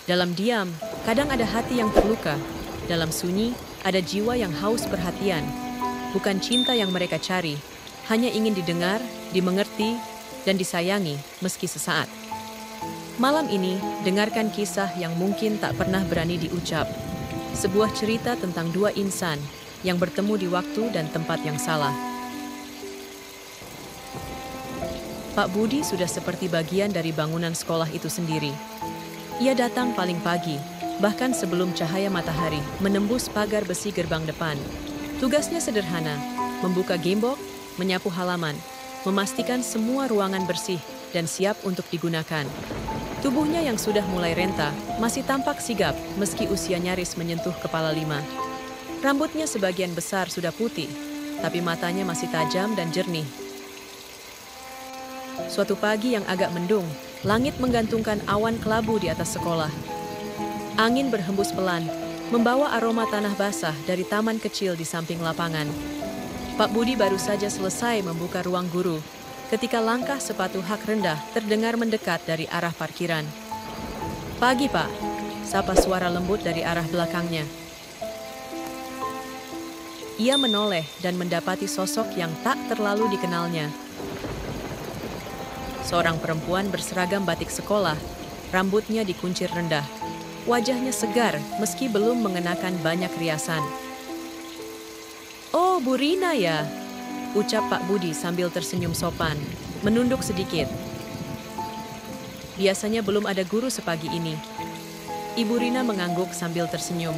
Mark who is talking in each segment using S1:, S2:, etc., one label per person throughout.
S1: Dalam diam, kadang ada hati yang terluka. Dalam sunyi, ada jiwa yang haus perhatian. Bukan cinta yang mereka cari, hanya ingin didengar, dimengerti, dan disayangi meski sesaat. Malam ini, dengarkan kisah yang mungkin tak pernah berani diucap. Sebuah cerita tentang dua insan yang bertemu di waktu dan tempat yang salah. Pak Budi sudah seperti bagian dari bangunan sekolah itu sendiri. Ia datang paling pagi, bahkan sebelum cahaya matahari menembus pagar besi gerbang depan. Tugasnya sederhana, membuka gembok, menyapu halaman, memastikan semua ruangan bersih dan siap untuk digunakan. Tubuhnya yang sudah mulai renta masih tampak sigap meski usia nyaris menyentuh kepala 5. Rambutnya sebagian besar sudah putih, tapi matanya masih tajam dan jernih. Suatu pagi yang agak mendung, langit menggantungkan awan kelabu di atas sekolah. Angin berhembus pelan, membawa aroma tanah basah dari taman kecil di samping lapangan. Pak Budi baru saja selesai membuka ruang guru, ketika langkah sepatu hak rendah terdengar mendekat dari arah parkiran. "Pagi, Pak," sapa suara lembut dari arah belakangnya. Ia menoleh dan mendapati sosok yang tak terlalu dikenalnya. Seorang perempuan berseragam batik sekolah, rambutnya dikuncir rendah. Wajahnya segar meski belum mengenakan banyak riasan. "Oh, Bu Rina ya," ucap Pak Budi sambil tersenyum sopan, menunduk sedikit. Biasanya belum ada guru sepagi ini. Ibu Rina mengangguk sambil tersenyum.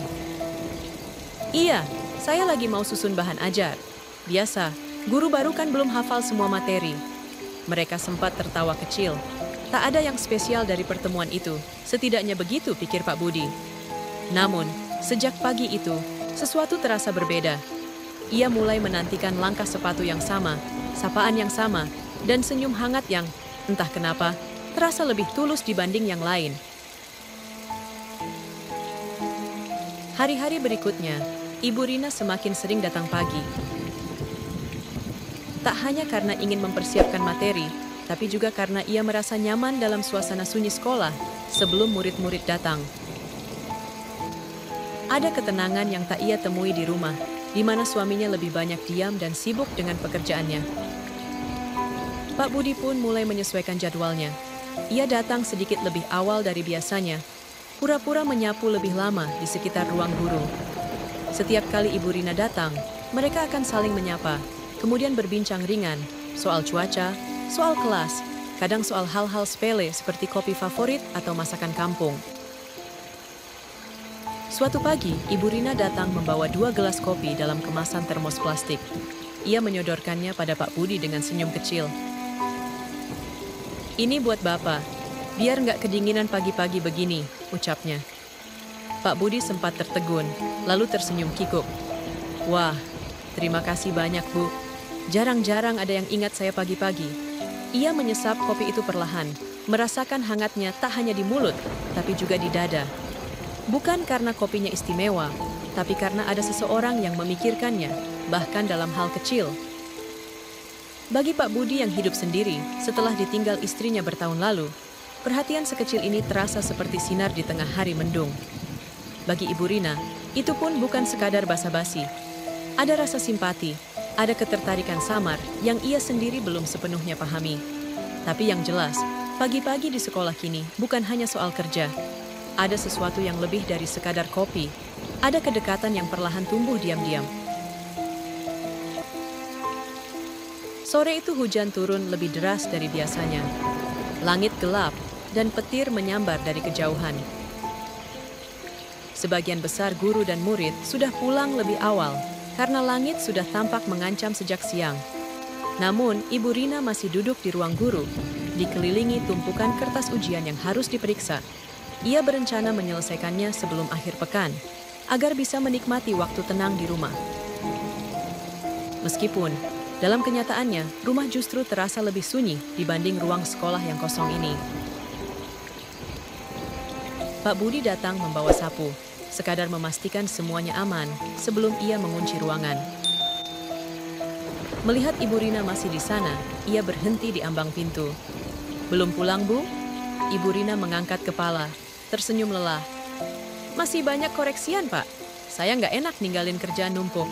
S1: "Iya, saya lagi mau susun bahan ajar. Biasa, guru baru kan belum hafal semua materi." Mereka sempat tertawa kecil. Tak ada yang spesial dari pertemuan itu, setidaknya begitu pikir Pak Budi. Namun, sejak pagi itu, sesuatu terasa berbeda. Ia mulai menantikan langkah sepatu yang sama, sapaan yang sama, dan senyum hangat yang, entah kenapa, terasa lebih tulus dibanding yang lain. Hari-hari berikutnya, Ibu Rina semakin sering datang pagi. Tak hanya karena ingin mempersiapkan materi, tapi juga karena ia merasa nyaman dalam suasana sunyi sekolah sebelum murid-murid datang. Ada ketenangan yang tak ia temui di rumah, di mana suaminya lebih banyak diam dan sibuk dengan pekerjaannya. Pak Budi pun mulai menyesuaikan jadwalnya. Ia datang sedikit lebih awal dari biasanya, pura-pura menyapu lebih lama di sekitar ruang guru. Setiap kali Ibu Rina datang, mereka akan saling menyapa, kemudian berbincang ringan, soal cuaca, soal kelas, kadang soal hal-hal sepele seperti kopi favorit atau masakan kampung. Suatu pagi, Ibu Rina datang membawa 2 gelas kopi dalam kemasan termos plastik. Ia menyodorkannya pada Pak Budi dengan senyum kecil. "Ini buat Bapak, biar nggak kedinginan pagi-pagi begini," ucapnya. Pak Budi sempat tertegun, lalu tersenyum kikuk. "Wah, terima kasih banyak, Bu. Jarang-jarang ada yang ingat saya pagi-pagi." Ia menyesap kopi itu perlahan, merasakan hangatnya tak hanya di mulut, tapi juga di dada. Bukan karena kopinya istimewa, tapi karena ada seseorang yang memikirkannya, bahkan dalam hal kecil. Bagi Pak Budi yang hidup sendiri, setelah ditinggal istrinya bertahun lalu, perhatian sekecil ini terasa seperti sinar di tengah hari mendung. Bagi Ibu Rina, itu pun bukan sekadar basa-basi. Ada rasa simpati, ada ketertarikan samar yang ia sendiri belum sepenuhnya pahami. Tapi yang jelas, pagi-pagi di sekolah kini bukan hanya soal kerja. Ada sesuatu yang lebih dari sekadar kopi. Ada kedekatan yang perlahan tumbuh diam-diam. Sore itu hujan turun lebih deras dari biasanya. Langit gelap dan petir menyambar dari kejauhan. Sebagian besar guru dan murid sudah pulang lebih awal, karena langit sudah tampak mengancam sejak siang. Namun, Ibu Rina masih duduk di ruang guru, dikelilingi tumpukan kertas ujian yang harus diperiksa. Ia berencana menyelesaikannya sebelum akhir pekan, agar bisa menikmati waktu tenang di rumah. Meskipun, dalam kenyataannya, rumah justru terasa lebih sunyi dibanding ruang sekolah yang kosong ini. Pak Budi datang membawa sapu, sekadar memastikan semuanya aman sebelum ia mengunci ruangan. Melihat Ibu Rina masih di sana, ia berhenti di ambang pintu. "Belum pulang, Bu?" Ibu Rina mengangkat kepala, tersenyum lelah. Masih banyak koreksian, Pak. Saya nggak enak ninggalin kerjaan numpuk.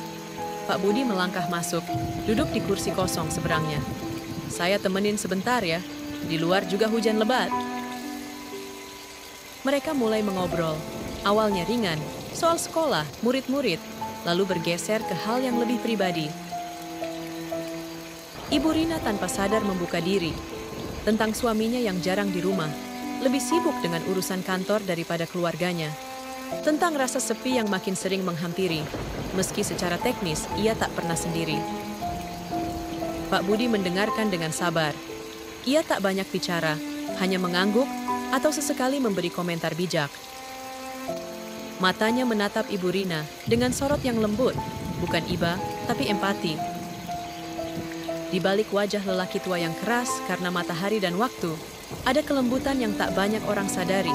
S1: Pak Budi melangkah masuk, duduk di kursi kosong seberangnya. Saya temenin sebentar ya, di luar juga hujan lebat. Mereka mulai mengobrol, awalnya ringan, soal sekolah, murid-murid, lalu bergeser ke hal yang lebih pribadi. Ibu Rina tanpa sadar membuka diri, tentang suaminya yang jarang di rumah, lebih sibuk dengan urusan kantor daripada keluarganya. Tentang rasa sepi yang makin sering menghampiri, meski secara teknis ia tak pernah sendiri. Pak Budi mendengarkan dengan sabar. Ia tak banyak bicara, hanya mengangguk atau sesekali memberi komentar bijak. Matanya menatap Ibu Rina dengan sorot yang lembut, bukan iba, tapi empati. Di balik wajah lelaki tua yang keras karena matahari dan waktu, ada kelembutan yang tak banyak orang sadari.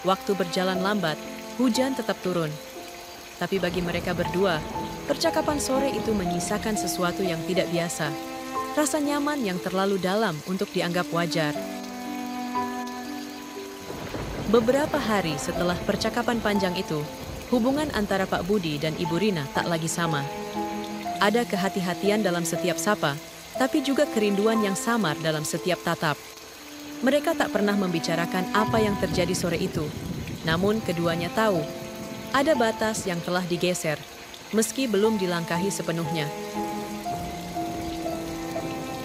S1: Waktu berjalan lambat, hujan tetap turun. Tapi bagi mereka berdua, percakapan sore itu menyisakan sesuatu yang tidak biasa. Rasa nyaman yang terlalu dalam untuk dianggap wajar. Beberapa hari setelah percakapan panjang itu, hubungan antara Pak Budi dan Ibu Rina tak lagi sama. Ada kehati-hatian dalam setiap sapa, tapi juga kerinduan yang samar dalam setiap tatap. Mereka tak pernah membicarakan apa yang terjadi sore itu. Namun keduanya tahu, ada batas yang telah digeser, meski belum dilangkahi sepenuhnya.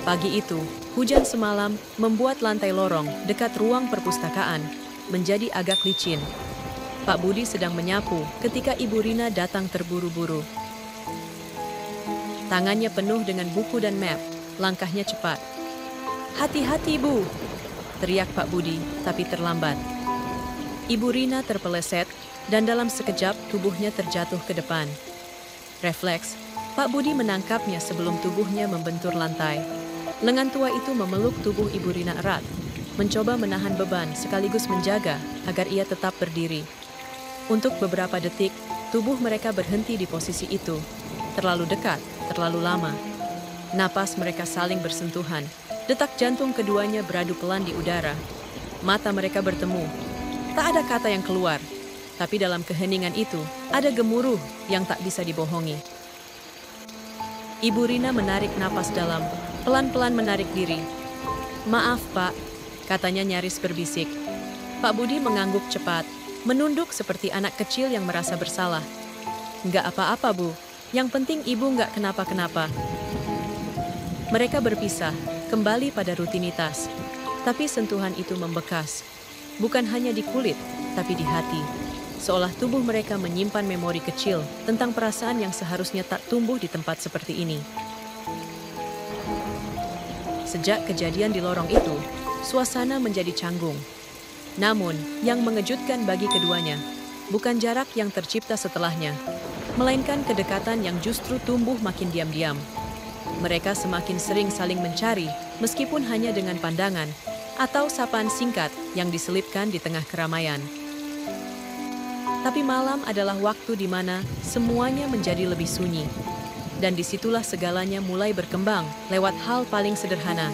S1: Pagi itu, hujan semalam membuat lantai lorong dekat ruang perpustakaan menjadi agak licin. Pak Budi sedang menyapu ketika Ibu Rina datang terburu-buru. Tangannya penuh dengan buku dan map, langkahnya cepat. "Hati-hati, Bu!" teriak Pak Budi, tapi terlambat. Ibu Rina terpeleset dan dalam sekejap tubuhnya terjatuh ke depan. Refleks, Pak Budi menangkapnya sebelum tubuhnya membentur lantai. Lengan tua itu memeluk tubuh Ibu Rina erat, mencoba menahan beban sekaligus menjaga agar ia tetap berdiri. Untuk beberapa detik, tubuh mereka berhenti di posisi itu. Terlalu dekat, terlalu lama. Napas mereka saling bersentuhan. Detak jantung keduanya beradu pelan di udara. Mata mereka bertemu. Tak ada kata yang keluar, tapi dalam keheningan itu ada gemuruh yang tak bisa dibohongi. Ibu Rina menarik napas dalam, pelan-pelan menarik diri. "Maaf, Pak," katanya nyaris berbisik. Pak Budi mengangguk cepat, menunduk seperti anak kecil yang merasa bersalah. "Nggak apa-apa, Bu. Yang penting Ibu nggak kenapa-kenapa." Mereka berpisah, kembali pada rutinitas. Tapi sentuhan itu membekas. Bukan hanya di kulit, tapi di hati. Seolah tubuh mereka menyimpan memori kecil tentang perasaan yang seharusnya tak tumbuh di tempat seperti ini. Sejak kejadian di lorong itu, suasana menjadi canggung. Namun, yang mengejutkan bagi keduanya, bukan jarak yang tercipta setelahnya, melainkan kedekatan yang justru tumbuh makin diam-diam. Mereka semakin sering saling mencari, meskipun hanya dengan pandangan atau sapaan singkat yang diselipkan di tengah keramaian. Tapi malam adalah waktu di mana semuanya menjadi lebih sunyi. Dan disitulah segalanya mulai berkembang lewat hal paling sederhana,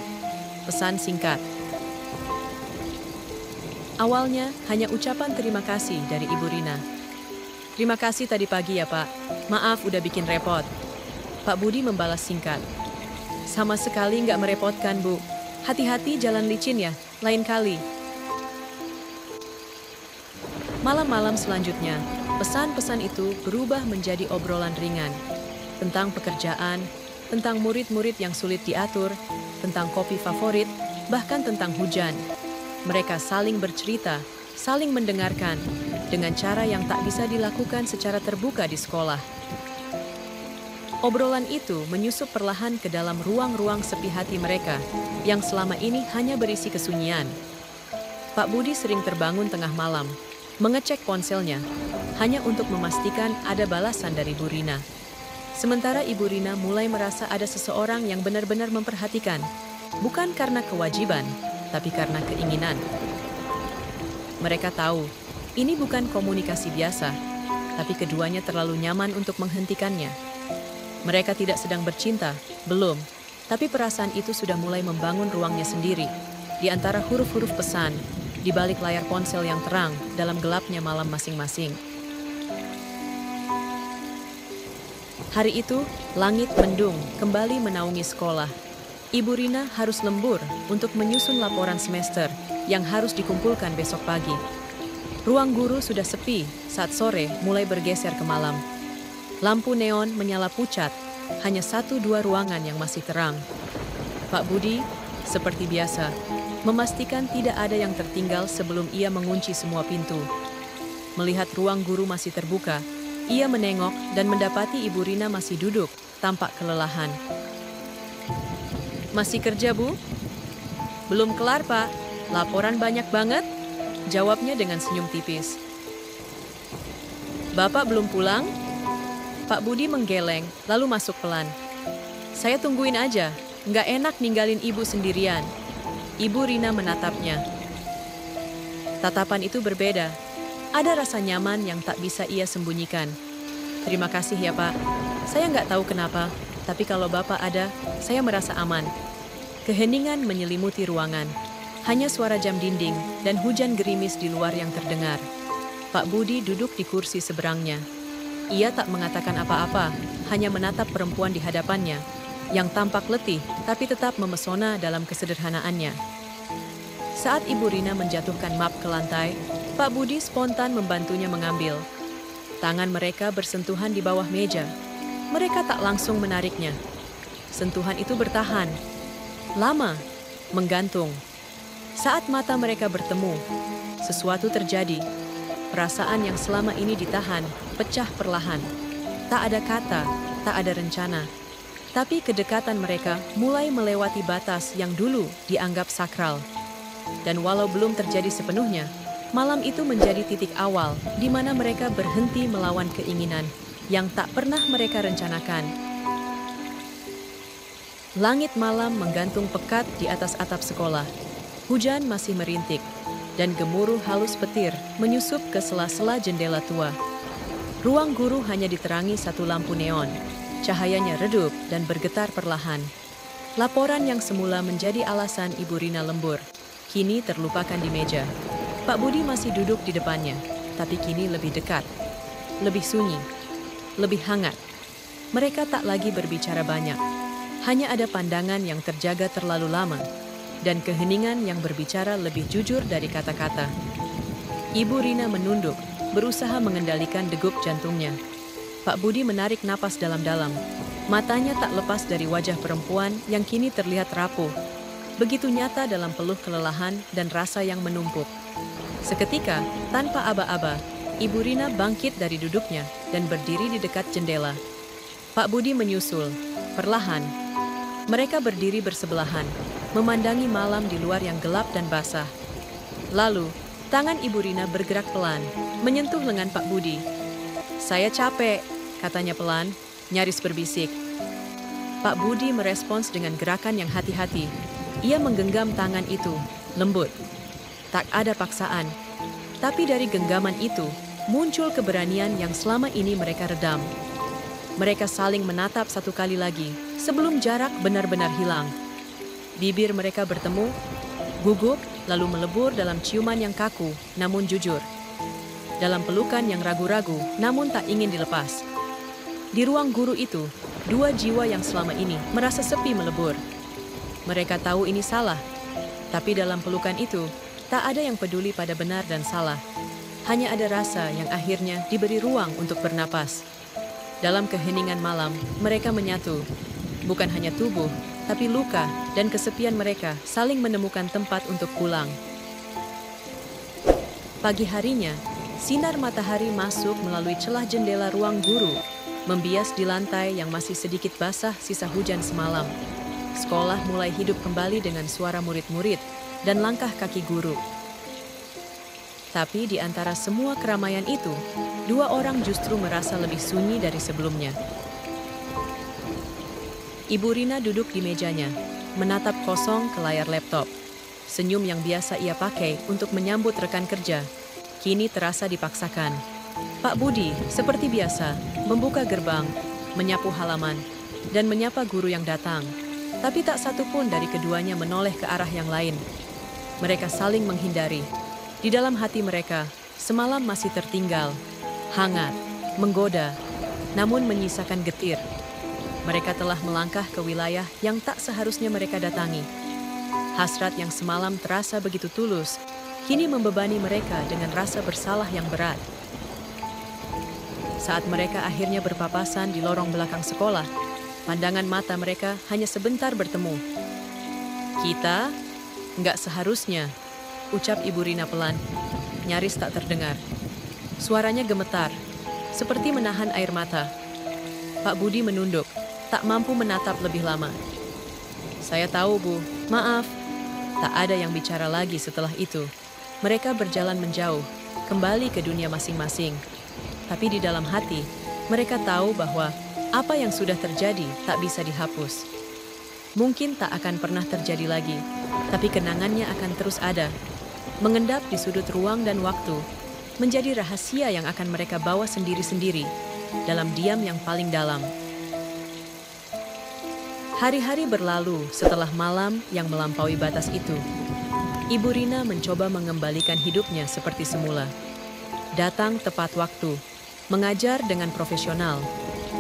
S1: pesan singkat. Awalnya hanya ucapan terima kasih dari Ibu Rina. "Terima kasih tadi pagi ya, Pak. Maaf udah bikin repot." Pak Budi membalas singkat. "Sama sekali nggak merepotkan, Bu. Hati-hati jalan licin ya, lain kali." Malam-malam selanjutnya, pesan-pesan itu berubah menjadi obrolan ringan. Tentang pekerjaan, tentang murid-murid yang sulit diatur, tentang kopi favorit, bahkan tentang hujan. Mereka saling bercerita, saling mendengarkan, dengan cara yang tak bisa dilakukan secara terbuka di sekolah. Obrolan itu menyusup perlahan ke dalam ruang-ruang sepi hati mereka, yang selama ini hanya berisi kesunyian. Pak Budi sering terbangun tengah malam, mengecek ponselnya, hanya untuk memastikan ada balasan dari Bu Rina. Sementara Ibu Rina mulai merasa ada seseorang yang benar-benar memperhatikan, bukan karena kewajiban, tapi karena keinginan. Mereka tahu, ini bukan komunikasi biasa, tapi keduanya terlalu nyaman untuk menghentikannya. Mereka tidak sedang bercinta, belum, tapi perasaan itu sudah mulai membangun ruangnya sendiri, di antara huruf-huruf pesan, di balik layar ponsel yang terang dalam gelapnya malam masing-masing. Hari itu, langit mendung kembali menaungi sekolah. Ibu Rina harus lembur untuk menyusun laporan semester yang harus dikumpulkan besok pagi. Ruang guru sudah sepi saat sore mulai bergeser ke malam. Lampu neon menyala pucat, hanya 1-2 ruangan yang masih terang. Pak Budi, seperti biasa, memastikan tidak ada yang tertinggal sebelum ia mengunci semua pintu. Melihat ruang guru masih terbuka, ia menengok dan mendapati Ibu Rina masih duduk, tampak kelelahan. "Masih kerja, Bu?" "Belum kelar, Pak. Laporan banyak banget," jawabnya dengan senyum tipis. "Bapak belum pulang?" Pak Budi menggeleng, lalu masuk pelan. "Saya tungguin aja, nggak enak ninggalin Ibu sendirian." Ibu Rina menatapnya. Tatapan itu berbeda. Ada rasa nyaman yang tak bisa ia sembunyikan. "Terima kasih ya, Pak. Saya nggak tahu kenapa, tapi kalau Bapak ada, saya merasa aman." Keheningan menyelimuti ruangan. Hanya suara jam dinding dan hujan gerimis di luar yang terdengar. Pak Budi duduk di kursi seberangnya. Ia tak mengatakan apa-apa, hanya menatap perempuan di hadapannya, yang tampak letih tapi tetap memesona dalam kesederhanaannya. Saat Ibu Rina menjatuhkan map ke lantai, Pak Budi spontan membantunya mengambil. Tangan mereka bersentuhan di bawah meja. Mereka tak langsung menariknya. Sentuhan itu bertahan. Lama. Menggantung. Saat mata mereka bertemu, sesuatu terjadi. Perasaan yang selama ini ditahan, pecah perlahan. Tak ada kata, tak ada rencana. Tapi kedekatan mereka mulai melewati batas yang dulu dianggap sakral. Dan walau belum terjadi sepenuhnya, malam itu menjadi titik awal di mana mereka berhenti melawan keinginan yang tak pernah mereka rencanakan. Langit malam menggantung pekat di atas atap sekolah. Hujan masih merintik, dan gemuruh halus petir menyusup ke sela-sela jendela tua. Ruang guru hanya diterangi satu lampu neon. Cahayanya redup dan bergetar perlahan. Laporan yang semula menjadi alasan Ibu Rina lembur, kini terlupakan di meja. Pak Budi masih duduk di depannya, tapi kini lebih dekat, lebih sunyi, lebih hangat. Mereka tak lagi berbicara banyak. Hanya ada pandangan yang terjaga terlalu lama, dan keheningan yang berbicara lebih jujur dari kata-kata. Ibu Rina menunduk, berusaha mengendalikan degup jantungnya. Pak Budi menarik napas dalam-dalam. Matanya tak lepas dari wajah perempuan yang kini terlihat rapuh. Begitu nyata dalam peluh kelelahan dan rasa yang menumpuk. Seketika, tanpa aba-aba, Ibu Rina bangkit dari duduknya dan berdiri di dekat jendela. Pak Budi menyusul, perlahan. Mereka berdiri bersebelahan, memandangi malam di luar yang gelap dan basah. Lalu, tangan Ibu Rina bergerak pelan, menyentuh lengan Pak Budi. "Saya capek," katanya pelan, nyaris berbisik. Pak Budi merespons dengan gerakan yang hati-hati. Ia menggenggam tangan itu, lembut. Tak ada paksaan. Tapi dari genggaman itu, muncul keberanian yang selama ini mereka redam. Mereka saling menatap satu kali lagi, sebelum jarak benar-benar hilang. Bibir mereka bertemu, gugup, lalu melebur dalam ciuman yang kaku, namun jujur. Dalam pelukan yang ragu-ragu, namun tak ingin dilepas. Di ruang guru itu, dua jiwa yang selama ini merasa sepi melebur. Mereka tahu ini salah, tapi dalam pelukan itu, tak ada yang peduli pada benar dan salah. Hanya ada rasa yang akhirnya diberi ruang untuk bernapas. Dalam keheningan malam, mereka menyatu. Bukan hanya tubuh, tapi luka dan kesepian mereka saling menemukan tempat untuk pulang. Pagi harinya, sinar matahari masuk melalui celah jendela ruang guru, membias di lantai yang masih sedikit basah sisa hujan semalam. Sekolah mulai hidup kembali dengan suara murid-murid dan langkah kaki guru. Tapi di antara semua keramaian itu, dua orang justru merasa lebih sunyi dari sebelumnya. Ibu Rina duduk di mejanya, menatap kosong ke layar laptop. Senyum yang biasa ia pakai untuk menyambut rekan kerja, kini terasa dipaksakan. Pak Budi, seperti biasa, membuka gerbang, menyapu halaman, dan menyapa guru yang datang. Tapi tak satu pun dari keduanya menoleh ke arah yang lain. Mereka saling menghindari, Di dalam hati mereka, semalam masih tertinggal, hangat, menggoda, namun menyisakan getir. Mereka telah melangkah ke wilayah yang tak seharusnya mereka datangi. Hasrat yang semalam terasa begitu tulus, kini membebani mereka dengan rasa bersalah yang berat. Saat mereka akhirnya berpapasan di lorong belakang sekolah, pandangan mata mereka hanya sebentar bertemu. "Kita nggak seharusnya," ucap Ibu Rina pelan, nyaris tak terdengar. Suaranya gemetar, seperti menahan air mata. Pak Budi menunduk, tak mampu menatap lebih lama. "Saya tahu, Bu. Maaf." Tak ada yang bicara lagi setelah itu. Mereka berjalan menjauh, kembali ke dunia masing-masing. Tapi di dalam hati, mereka tahu bahwa apa yang sudah terjadi tak bisa dihapus. Mungkin tak akan pernah terjadi lagi, tapi kenangannya akan terus ada, mengendap di sudut ruang dan waktu, menjadi rahasia yang akan mereka bawa sendiri-sendiri, dalam diam yang paling dalam. Hari-hari berlalu setelah malam yang melampaui batas itu. Ibu Rina mencoba mengembalikan hidupnya seperti semula. Datang tepat waktu, mengajar dengan profesional,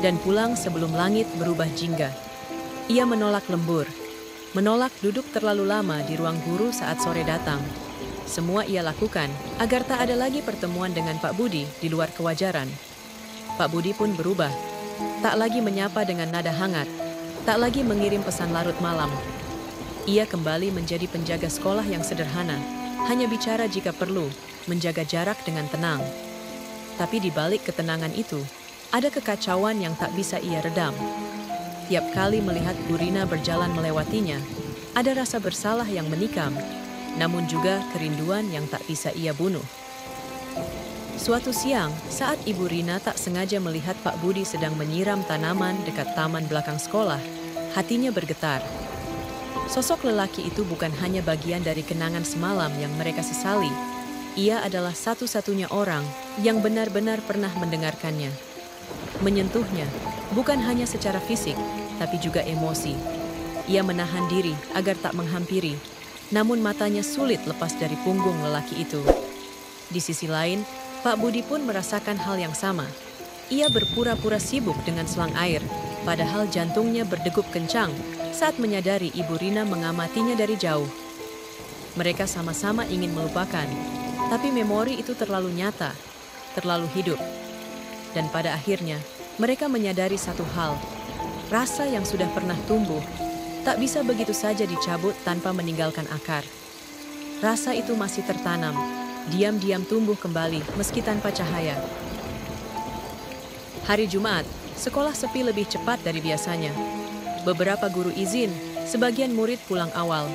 S1: dan pulang sebelum langit berubah jingga. Ia menolak lembur, menolak duduk terlalu lama di ruang guru saat sore datang. Semua ia lakukan agar tak ada lagi pertemuan dengan Pak Budi di luar kewajaran. Pak Budi pun berubah, tak lagi menyapa dengan nada hangat, tak lagi mengirim pesan larut malam. Ia kembali menjadi penjaga sekolah yang sederhana, hanya bicara jika perlu, menjaga jarak dengan tenang. Tapi di balik ketenangan itu, ada kekacauan yang tak bisa ia redam. Tiap kali melihat Bu Rina berjalan melewatinya, ada rasa bersalah yang menikam, namun juga kerinduan yang tak bisa ia bunuh. Suatu siang, saat Ibu Rina tak sengaja melihat Pak Budi sedang menyiram tanaman dekat taman belakang sekolah, hatinya bergetar. Sosok lelaki itu bukan hanya bagian dari kenangan semalam yang mereka sesali. Ia adalah satu-satunya orang yang benar-benar pernah mendengarkannya. Menyentuhnya, bukan hanya secara fisik, tapi juga emosi. Ia menahan diri agar tak menghampiri, namun matanya sulit lepas dari punggung lelaki itu. Di sisi lain, Pak Budi pun merasakan hal yang sama. Ia berpura-pura sibuk dengan selang air, padahal jantungnya berdegup kencang saat menyadari Ibu Rina mengamatinya dari jauh. Mereka sama-sama ingin melupakan, tapi memori itu terlalu nyata, terlalu hidup. Dan pada akhirnya, mereka menyadari satu hal, rasa yang sudah pernah tumbuh, tak bisa begitu saja dicabut tanpa meninggalkan akar. Rasa itu masih tertanam, diam-diam tumbuh kembali meski tanpa cahaya. Hari Jumat, sekolah sepi lebih cepat dari biasanya. Beberapa guru izin, sebagian murid pulang awal.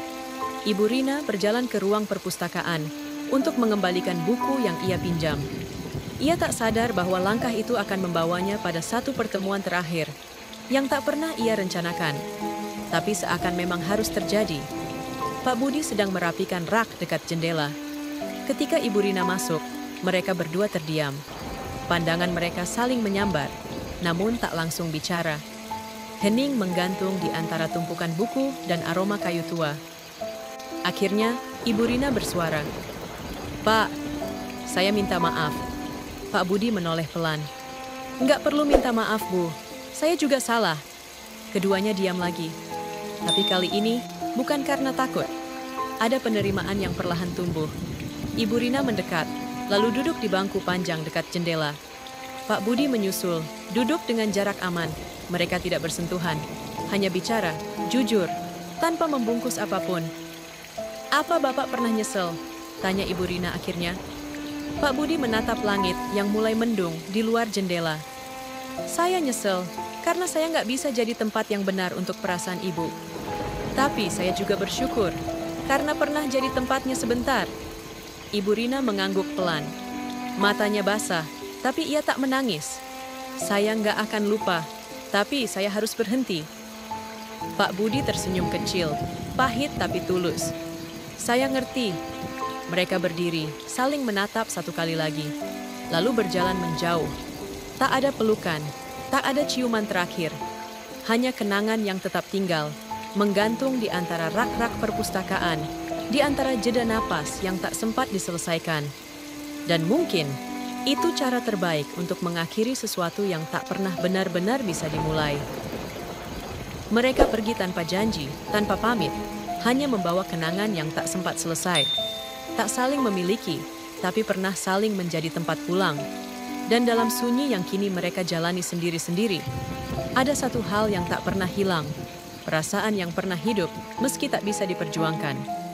S1: Ibu Rina berjalan ke ruang perpustakaan untuk mengembalikan buku yang ia pinjam. Ia tak sadar bahwa langkah itu akan membawanya pada satu pertemuan terakhir yang tak pernah ia rencanakan, tapi seakan memang harus terjadi. Pak Budi sedang merapikan rak dekat jendela. Ketika Ibu Rina masuk, mereka berdua terdiam. Pandangan mereka saling menyambar, namun tak langsung bicara. Hening menggantung di antara tumpukan buku dan aroma kayu tua. Akhirnya, Ibu Rina bersuara, "Pak, saya minta maaf." Pak Budi menoleh pelan. "Nggak perlu minta maaf, Bu. Saya juga salah." Keduanya diam lagi. Tapi kali ini, bukan karena takut. Ada penerimaan yang perlahan tumbuh. Ibu Rina mendekat, lalu duduk di bangku panjang dekat jendela. Pak Budi menyusul, duduk dengan jarak aman. Mereka tidak bersentuhan, hanya bicara, jujur, tanpa membungkus apapun. "Apa Bapak pernah nyesel?" tanya Ibu Rina akhirnya. Pak Budi menatap langit yang mulai mendung di luar jendela. "Saya nyesel, karena saya nggak bisa jadi tempat yang benar untuk perasaan Ibu. Tapi saya juga bersyukur, karena pernah jadi tempatnya sebentar." Ibu Rina mengangguk pelan. Matanya basah, tapi ia tak menangis. "Saya nggak akan lupa, tapi saya harus berhenti." Pak Budi tersenyum kecil, pahit tapi tulus. "Saya ngerti." Mereka berdiri, saling menatap satu kali lagi, lalu berjalan menjauh. Tak ada pelukan, tak ada ciuman terakhir. Hanya kenangan yang tetap tinggal, menggantung di antara rak-rak perpustakaan, di antara jeda napas yang tak sempat diselesaikan. Dan mungkin itu cara terbaik untuk mengakhiri sesuatu yang tak pernah benar-benar bisa dimulai. Mereka pergi tanpa janji, tanpa pamit, hanya membawa kenangan yang tak sempat selesai. Tak saling memiliki, tapi pernah saling menjadi tempat pulang. Dan dalam sunyi yang kini mereka jalani sendiri-sendiri, ada satu hal yang tak pernah hilang, perasaan yang pernah hidup meski tak bisa diperjuangkan.